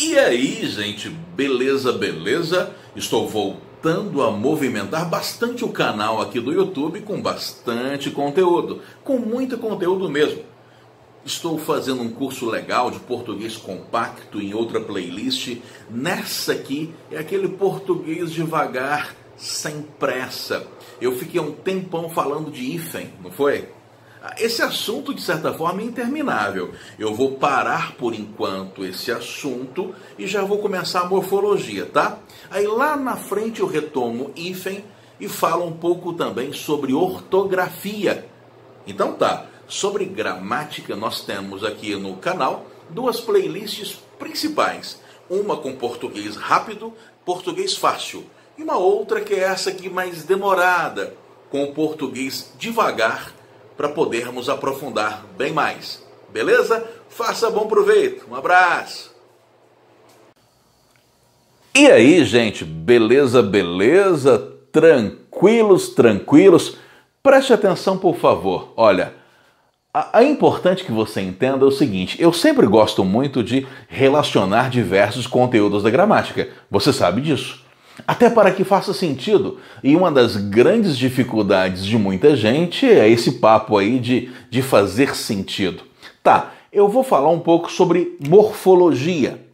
E aí, gente, beleza, beleza? Estou voltando a movimentar bastante o canal aqui do YouTube com bastante conteúdo, com muito conteúdo mesmo. Estou fazendo um curso legal de português compacto em outra playlist. Nessa aqui é aquele português devagar, sem pressa. Eu fiquei um tempão falando de hífen, não foi? Esse assunto, de certa forma, é interminável. Eu vou parar por enquanto esse assunto e já vou começar a morfologia, tá? Aí lá na frente eu retomo hífen e falo um pouco também sobre ortografia. Então tá, sobre gramática nós temos aqui no canal duas playlists principais. Uma com português rápido, português fácil. E uma outra que é essa aqui mais demorada, com português devagar, para podermos aprofundar bem mais. Beleza? Faça bom proveito. Um abraço. E aí, gente? Beleza, beleza? Tranquilos, tranquilos? Preste atenção, por favor. Olha, é importante que você entenda o seguinte: eu sempre gosto muito de relacionar diversos conteúdos da gramática. Você sabe disso. Até para que faça sentido. E uma das grandes dificuldades de muita gente é esse papo aí de fazer sentido. Tá, eu vou falar um pouco sobre morfologia.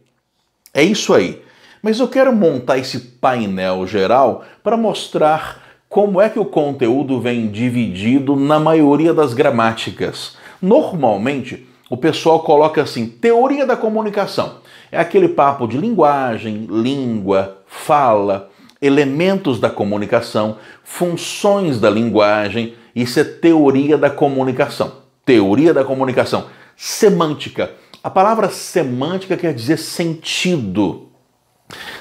É isso aí. Mas eu quero montar esse painel geral para mostrar como é que o conteúdo vem dividido na maioria das gramáticas. Normalmente, o pessoal coloca assim, teoria da comunicação. É aquele papo de linguagem, língua, fala, elementos da comunicação, funções da linguagem. Isso é teoria da comunicação. Teoria da comunicação. Semântica. A palavra semântica quer dizer sentido.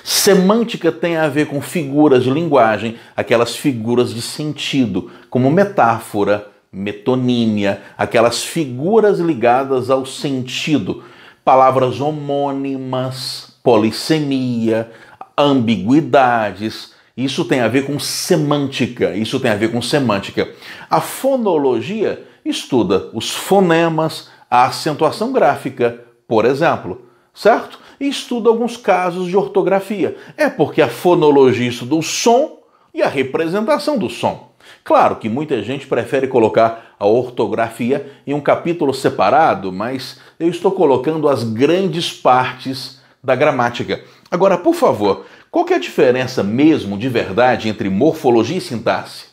Semântica tem a ver com figuras de linguagem, aquelas figuras de sentido, como metáfora, metonímia, aquelas figuras ligadas ao sentido. Palavras homônimas, polissemia, ambiguidades. Isso tem a ver com semântica. Isso tem a ver com semântica. A fonologia estuda os fonemas, a acentuação gráfica, por exemplo, certo? E estuda alguns casos de ortografia. É porque a fonologia estuda o som e a representação do som. Claro que muita gente prefere colocar a ortografia em um capítulo separado, mas eu estou colocando as grandes partes da gramática. Agora, por favor, qual que é a diferença mesmo de verdade entre morfologia e sintaxe?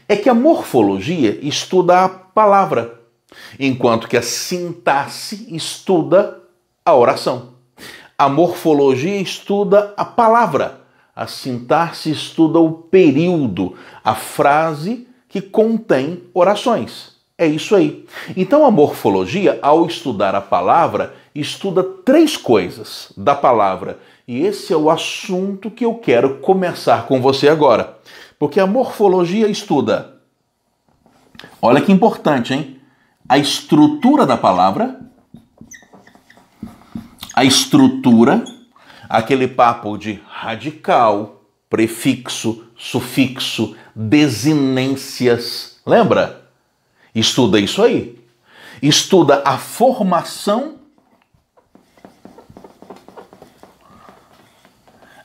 É que a morfologia estuda a palavra, enquanto que a sintaxe estuda a oração. A morfologia estuda a palavra, a sintaxe estuda o período, a frase que contém orações. É isso aí. Então a morfologia, ao estudar a palavra, estuda três coisas da palavra. E esse é o assunto que eu quero começar com você agora. Porque a morfologia estuda, olha que importante, hein? A estrutura da palavra, a estrutura, aquele papo de radical, prefixo, sufixo, desinências. Lembra? Estuda isso aí. Estuda a formação,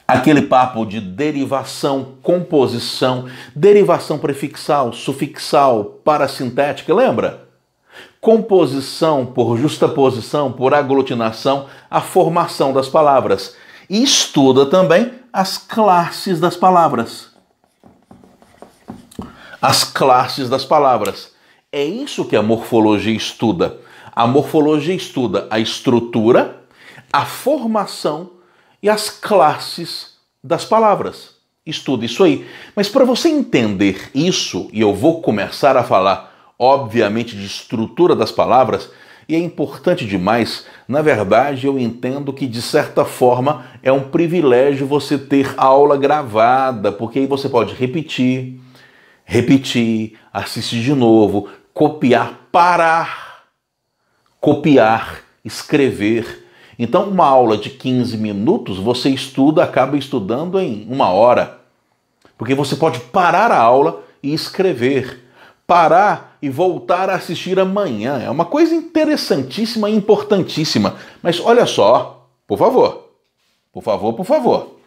aquele papo de derivação, composição, derivação prefixal, sufixal, parasintética, lembra? Composição por justaposição, por aglutinação, a formação das palavras. E estuda também as classes das palavras. As classes das palavras. É isso que a morfologia estuda. A morfologia estuda a estrutura, a formação e as classes das palavras. Estuda isso aí. Mas para você entender isso, e eu vou começar a falar, obviamente, de estrutura das palavras, e é importante demais, na verdade, eu entendo que, de certa forma, é um privilégio você ter aula gravada, porque aí você pode repetir, assistir de novo, copiar, parar, copiar, escrever. Então, uma aula de 15 minutos, você acaba estudando em 1 hora. Porque você pode parar a aula e escrever. Parar e voltar a assistir amanhã. É uma coisa interessantíssima e importantíssima. Mas olha só, por favor, Por favor, por favor.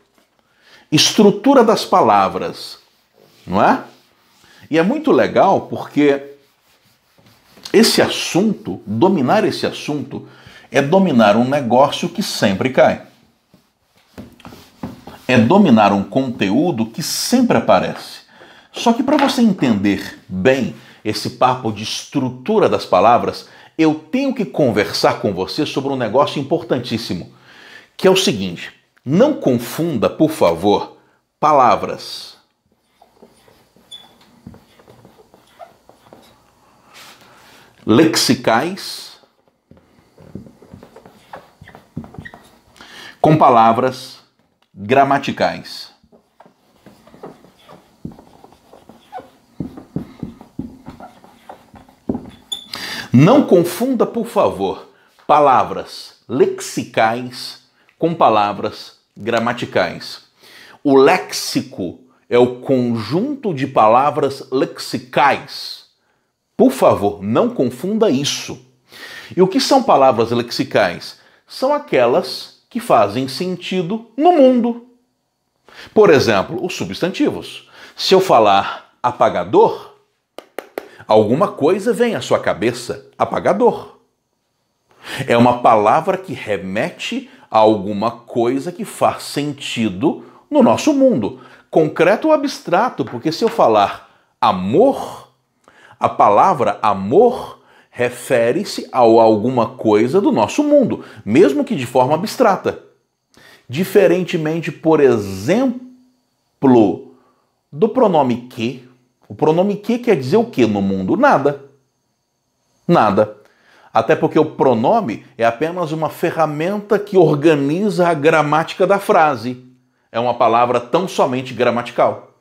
Estrutura das palavras, não é? E é muito legal porque esse assunto, dominar esse assunto, é dominar um negócio que sempre cai. É dominar um conteúdo que sempre aparece. Só que para você entender bem esse papo de estrutura das palavras, eu tenho que conversar com você sobre um negócio importantíssimo, que é o seguinte: não confunda, por favor, palavras. Lexicais com palavras gramaticais. Não confunda, por favor, palavras lexicais com palavras gramaticais. O léxico é o conjunto de palavras lexicais. Por favor, não confunda isso. E o que são palavras lexicais? São aquelas que fazem sentido no mundo. Por exemplo, os substantivos. Se eu falar apagador, alguma coisa vem à sua cabeça, apagador. É uma palavra que remete a alguma coisa que faz sentido no nosso mundo, concreto ou abstrato, porque se eu falar amor, a palavra amor refere-se a alguma coisa do nosso mundo, mesmo que de forma abstrata. Diferentemente, por exemplo, do pronome que. O pronome que quer dizer o que no mundo? Nada. Nada. Até porque o pronome é apenas uma ferramenta que organiza a gramática da frase. É uma palavra tão somente gramatical.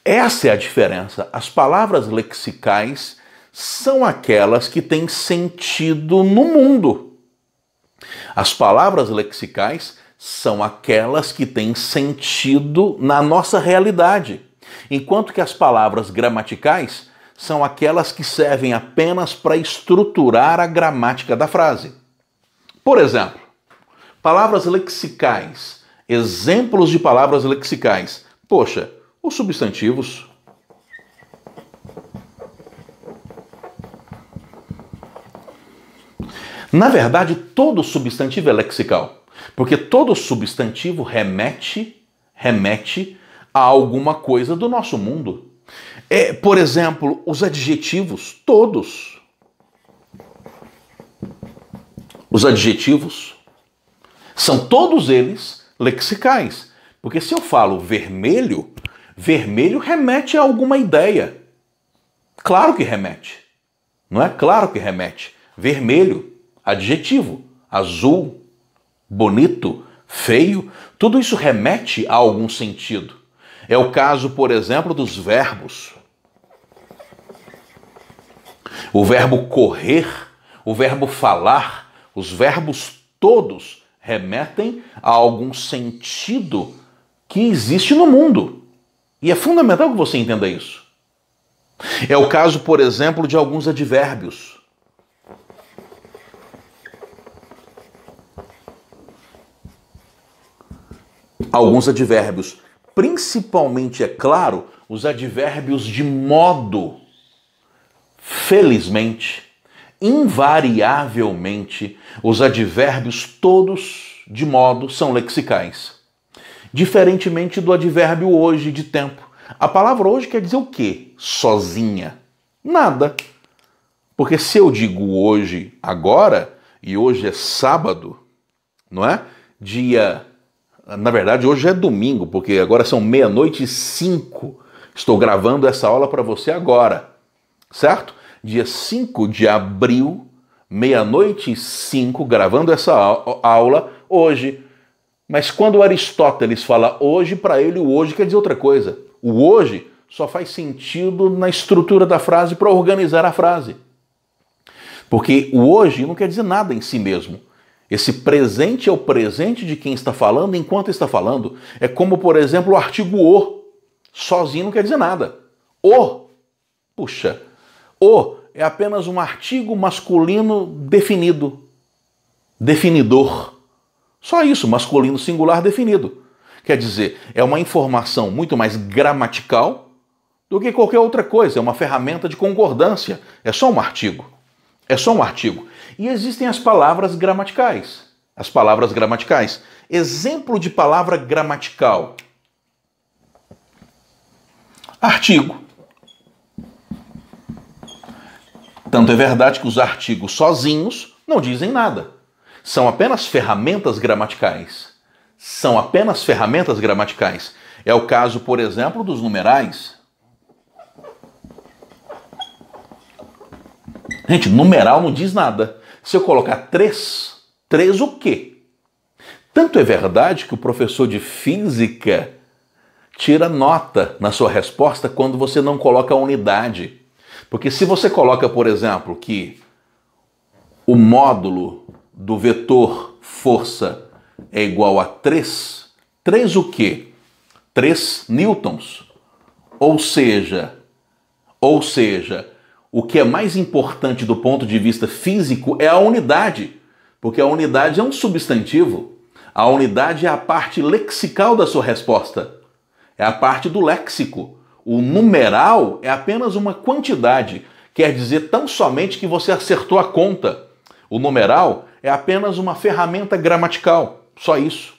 Essa é a diferença. As palavras lexicais são aquelas que têm sentido no mundo. As palavras lexicais são aquelas que têm sentido na nossa realidade. Enquanto que as palavras gramaticais são aquelas que servem apenas para estruturar a gramática da frase. Por exemplo, palavras lexicais, exemplos de palavras lexicais. Poxa, os substantivos. Na verdade, todo substantivo é lexical, porque todo substantivo remete a alguma coisa do nosso mundo. Por exemplo, os adjetivos, todos. Os adjetivos são todos eles lexicais, porque se eu falo vermelho, vermelho remete a alguma ideia. Claro que remete. Não é? Claro que remete. Vermelho, adjetivo. Azul, bonito, feio. Tudo isso remete a algum sentido. É o caso, por exemplo, dos verbos. O verbo correr, o verbo falar, os verbos todos remetem a algum sentido que existe no mundo. E é fundamental que você entenda isso. É o caso, por exemplo, de alguns advérbios. Alguns advérbios, principalmente, é claro, os advérbios de modo. Felizmente, invariavelmente, os advérbios todos de modo são lexicais. Diferentemente do advérbio hoje, de tempo. A palavra hoje quer dizer o quê? Sozinha. Nada. Porque se eu digo hoje, agora, e hoje é sábado, não é? Na verdade, hoje é domingo, porque agora são 00:05. Estou gravando essa aula para você agora, certo? Dia 5 de abril, 00:05, gravando essa aula hoje. Mas quando Aristóteles fala hoje, para ele o hoje quer dizer outra coisa. O hoje só faz sentido na estrutura da frase para organizar a frase. Porque o hoje não quer dizer nada em si mesmo. Esse presente é o presente de quem está falando enquanto está falando. É como, por exemplo, o artigo o. Sozinho não quer dizer nada. O é apenas um artigo masculino definido. Definidor. Só isso, masculino singular definido. Quer dizer, é uma informação muito mais gramatical do que qualquer outra coisa. É uma ferramenta de concordância. É só um artigo. É só um artigo. E existem as palavras gramaticais. As palavras gramaticais. Exemplo de palavra gramatical. Artigo. Tanto é verdade que os artigos sozinhos não dizem nada. São apenas ferramentas gramaticais. São apenas ferramentas gramaticais. É o caso, por exemplo, dos numerais. Gente, numeral não diz nada. Se eu colocar 3, 3 o quê? Tanto é verdade que o professor de física tira nota na sua resposta quando você não coloca a unidade. Porque se você coloca, por exemplo, que o módulo do vetor força é igual a 3, 3 o quê? 3 newtons. Ou seja, o que é mais importante do ponto de vista físico é a unidade, porque a unidade é um substantivo. A unidade é a parte lexical da sua resposta. É a parte do léxico. O numeral é apenas uma quantidade. Quer dizer tão somente que você acertou a conta. O numeral é apenas uma ferramenta gramatical. Só isso.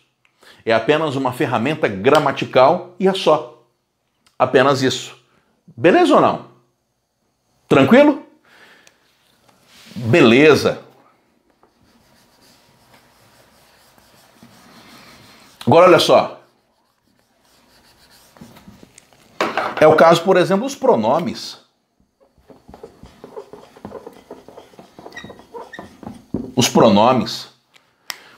É apenas uma ferramenta gramatical e é só. Apenas isso. Beleza ou não? Tranquilo? Beleza. Agora olha só. É o caso, por exemplo, dos pronomes. Os pronomes.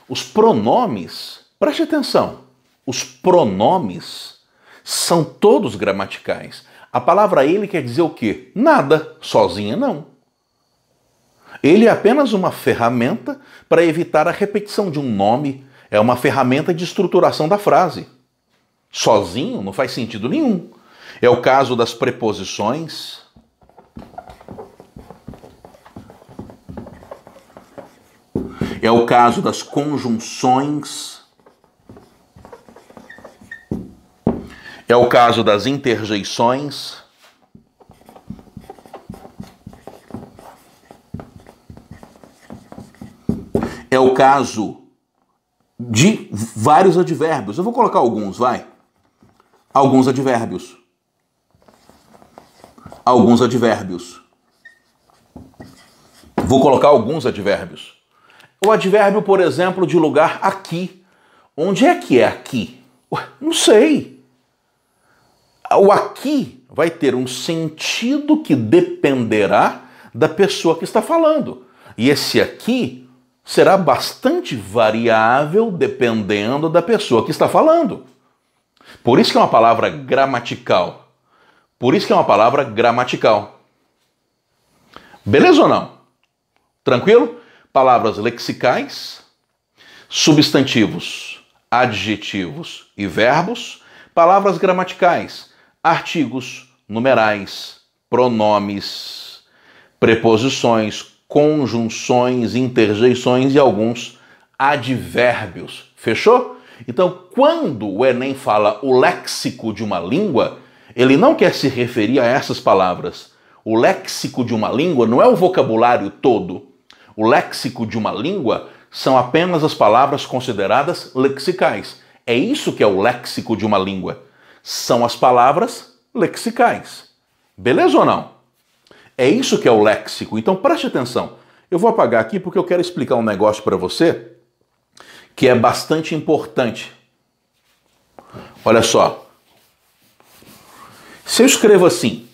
Os pronomes, preste atenção, os pronomes são todos gramaticais. A palavra ele quer dizer o quê? Nada, sozinha não. Ele é apenas uma ferramenta para evitar a repetição de um nome, é uma ferramenta de estruturação da frase. Sozinho não faz sentido nenhum. É o caso das preposições. É o caso das conjunções. É o caso das interjeições. É o caso de vários advérbios. Eu vou colocar alguns, vai. Alguns advérbios. Alguns advérbios. Vou colocar alguns advérbios. O advérbio, por exemplo, de lugar aqui. Onde é que é aqui? Ué, não sei. O aqui vai ter um sentido que dependerá da pessoa que está falando. E esse aqui será bastante variável dependendo da pessoa que está falando. Por isso que é uma palavra gramatical. Por isso que é uma palavra gramatical. Beleza ou não? Tranquilo? Palavras lexicais, substantivos, adjetivos e verbos, palavras gramaticais, artigos, numerais, pronomes, preposições, conjunções, interjeições e alguns advérbios. Fechou? Então, quando o Enem fala o léxico de uma língua, ele não quer se referir a essas palavras. O léxico de uma língua não é o vocabulário todo. O léxico de uma língua são apenas as palavras consideradas lexicais. É isso que é o léxico de uma língua. São as palavras lexicais. Beleza ou não? É isso que é o léxico. Então preste atenção. Eu vou apagar aqui porque eu quero explicar um negócio para você que é bastante importante. Olha só. Se eu escrevo assim,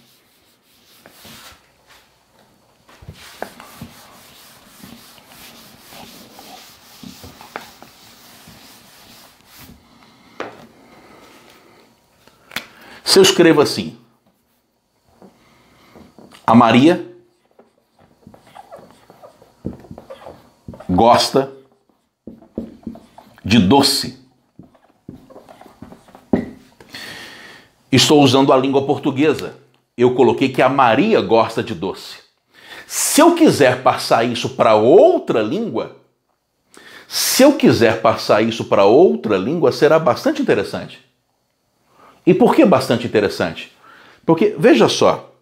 se eu escrevo assim, a Maria gosta de doce. Estou usando a língua portuguesa. Eu coloquei que a Maria gosta de doce. Se eu quiser passar isso para outra língua, Se eu quiser passar isso para outra língua, será bastante interessante. E por que bastante interessante? Porque, veja só,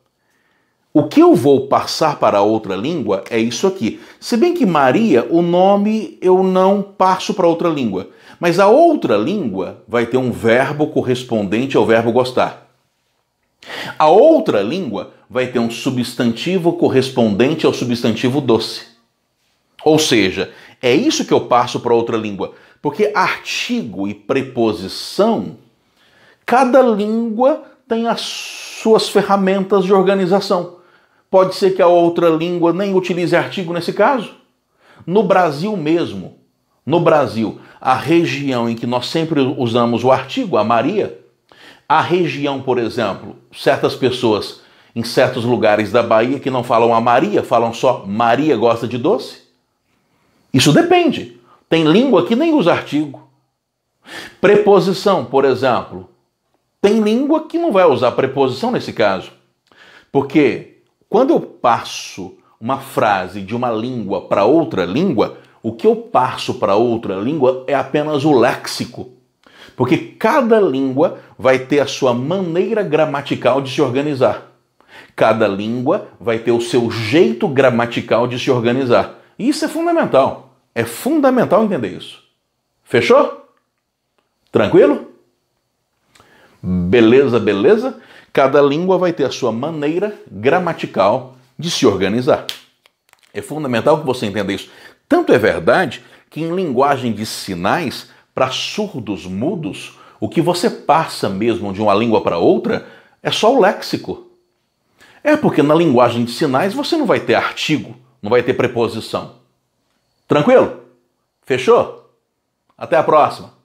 o que eu vou passar para outra língua é isso aqui. Se bem que Maria, o nome eu não passo para outra língua. Mas a outra língua vai ter um verbo correspondente ao verbo gostar. A outra língua vai ter um substantivo correspondente ao substantivo doce. Ou seja, é isso que eu passo para outra língua. Porque artigo e preposição, cada língua tem as suas ferramentas de organização. Pode ser que a outra língua nem utilize artigo nesse caso. No Brasil mesmo, no Brasil, a região em que nós sempre usamos o artigo, a Maria, a região, por exemplo, certas pessoas em certos lugares da Bahia que não falam a Maria, falam só Maria gosta de doce. Isso depende. Tem língua que nem usa artigo. Preposição, por exemplo. Tem língua que não vai usar preposição nesse caso. Porque quando eu passo uma frase de uma língua para outra língua, o que eu passo para outra língua é apenas o léxico. Porque cada língua vai ter a sua maneira gramatical de se organizar. Cada língua vai ter o seu jeito gramatical de se organizar. E isso é fundamental. É fundamental entender isso. Fechou? Tranquilo? Beleza, beleza? Cada língua vai ter a sua maneira gramatical de se organizar. É fundamental que você entenda isso. Tanto é verdade que em linguagem de sinais, para surdos mudos, o que você passa mesmo de uma língua para outra é só o léxico. É porque na linguagem de sinais você não vai ter artigo, não vai ter preposição. Tranquilo? Fechou? Até a próxima!